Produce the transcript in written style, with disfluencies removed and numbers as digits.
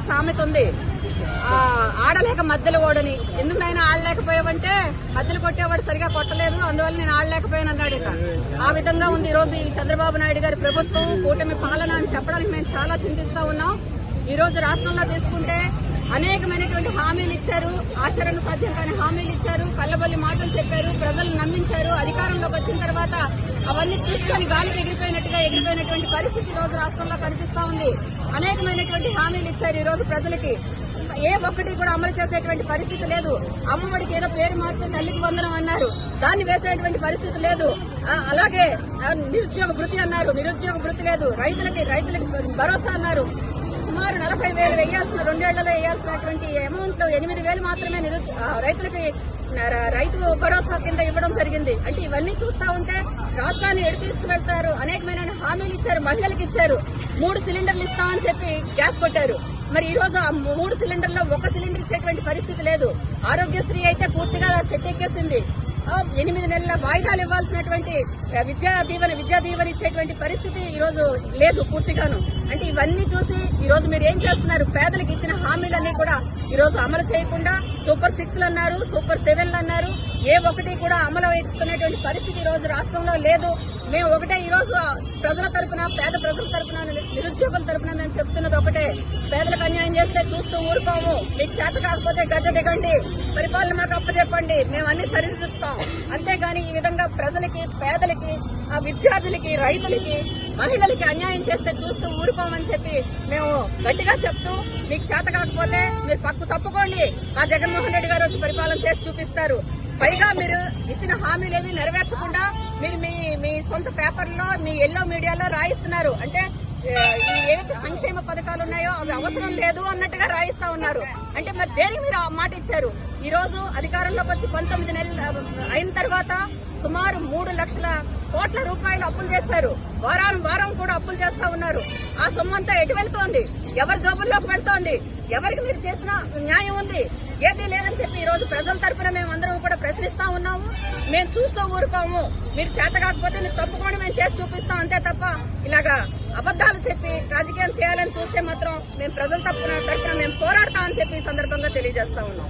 సామెత ఉంది, ఆడలేక మధ్యలో ఓడని. ఎందుకైనా ఆడలేకపోయావంటే మధ్యలో కొట్టేవాడు సరిగా కొట్టలేదు, అందువల్ల నేను ఆడలేకపోయాను అన్నాడు. ఆ విధంగా ఉంది ఈ రోజు ఈ చంద్రబాబు నాయుడు గారి ప్రభుత్వం, కూటమి పాలన అని చెప్పడానికి మేము చాలా చింతిస్తా ఉన్నాం. ఈ రోజు రాష్ట్రంలో తీసుకుంటే అనేకమైనటువంటి హామీలు ఇచ్చారు, ఆచరణ సాధ్యం కాని హామీలు ఇచ్చారు, కళ్ళబొల్లి మాటలు చెప్పారు, ప్రజలు నమ్మించారు. అధికారంలోకి వచ్చిన తర్వాత అవన్నీ తీసుకొని గాలికి ఎగిరిపోయినటువంటి పరిస్థితి ఈ రోజు రాష్ట్రంలో కనిపిస్తా ఉంది. అనేకమైనటువంటి హామీలు ఇచ్చారు ఈ రోజు ప్రజలకి, ఏ ఒక్కటి కూడా అమలు చేసేటువంటి పరిస్థితి లేదు. అమ్మఒడికి ఏదో పేరు మార్చి తల్లికి వందనం అన్నారు, దాన్ని వేసేటువంటి పరిస్థితి లేదు. అలాగే నిరుద్యోగ భృతి అన్నారు, నిరుద్యోగ భృతి లేదు. రైతులకి భరోసా అన్నారు, సుమారు 40,000 వేయాల్సిన 2 ఏళ్లలో వేయాల్సినటువంటి అమౌంట్ 8,000 మాత్రమే రైతులకి రైతు భరోసా కింద ఇవ్వడం జరిగింది. అంటే ఇవన్నీ చూస్తా ఉంటే రాష్ట్రాన్ని ఎడు తీసుకువెళ్తారు. అనేకమైన హామీలు ఇచ్చారు, మహిళలకు ఇచ్చారు. 3 సిలిండర్లు ఇస్తామని చెప్పి గ్యాస్ కొట్టారు. మరి ఈ రోజు ఆ 3 సిలిండర్లో 1 సిలిండర్ ఇచ్చేటువంటి పరిస్థితి లేదు. ఆరోగ్యశ్రీ అయితే పూర్తిగా చెట్టెక్కేసింది. 8 నెలల వాయిదాలు ఇవ్వాల్సినటువంటి విద్యా దీవెన ఇచ్చేటువంటి పరిస్థితి ఈ రోజు లేదు పూర్తిగాను. అంటే ఇవన్నీ చూసి ఈ రోజు మీరు ఏం చేస్తున్నారు? పేదలకు ఇచ్చిన హామీలన్నీ కూడా ఈ రోజు అమలు చేయకుండా సూపర్ 6లు అన్నారు, సూపర్ 7లు అన్నారు, ఏ ఒక్కటి కూడా అమలు అవుతున్నటువంటి పరిస్థితి ఈ రోజు రాష్ట్రంలో లేదు. మేము ఒకటే ఈ రోజు ప్రజల తరపున, పేద ప్రజల తరపున, నిరుద్యోగుల తరపున మేము చెప్తున్నది ఒకటే, పేదలకు అన్యాయం చేస్తే చూస్తూ ఊరుకోము. మీకు చేత కాకపోతే గద్దె దిగండి, పరిపాలన మాకు అప్పచెప్పండి, మేము అన్ని సరిదిద్దుతాం. అంతేగాని ఈ విధంగా ప్రజలకి, పేదలకి, విద్యార్థులకి, రైతులకి, మహిళలకి అన్యాయం చేస్తే చూస్తూ ఊరుకోమని చెప్పి మేము గట్టిగా చెప్తూ, మీకు చేత కాకపోతే మీరు పక్కు తప్పుకోండి, ఆ జగన్మోహన్ రెడ్డి గారు వచ్చి పరిపాలన చేసి చూపిస్తారు. పైగా మీరు ఇచ్చిన హామీలేవి నెరవేర్చకుండా మీరు మీ సొంత పేపర్లో, మీ ఎల్లో మీడియాలో రాయిస్తున్నారు. అంటే ఏవైతే సంక్షేమ పథకాలు ఉన్నాయో అవి అవసరం లేదు అన్నట్టుగా రాయిస్తా ఉన్నారు. అంటే మరి దేనికి మీరు ఆ మాట ఇచ్చారు? ఈ రోజు అధికారంలోకి వచ్చి 19 నెలలు అయిన తర్వాత సుమారు 3 లక్షల కోట్ల రూపాయలు అప్పులు చేశారు. వారం కూడా అప్పులు చేస్తా ఉన్నారు. ఆ సొమ్ము అంతా ఎటు వెళ్తోంది? ఎవరి జోబుల్లోకి వెళ్తోంది? ఎవరికి మీరు చేసిన న్యాయం ఉంది? ఏదీ లేదని చెప్పి ఈ రోజు ప్రజల తరఫున మేము అందరం కూడా ప్రశ్నిస్తా ఉన్నాము. మేము చూస్తూ ఊరుకోము. మీరు చేత కాకపోతే మీరు తప్పుకొని మేము చేసి చూపిస్తాం, అంతే తప్ప ఇలాగా అబద్దాలు చెప్పి రాజకీయం చేయాలని చూస్తే మాత్రం మేము ప్రజల తరఫున మేము పోరాడతామని చెప్పి ఈ సందర్భంగా తెలియజేస్తా ఉన్నాం.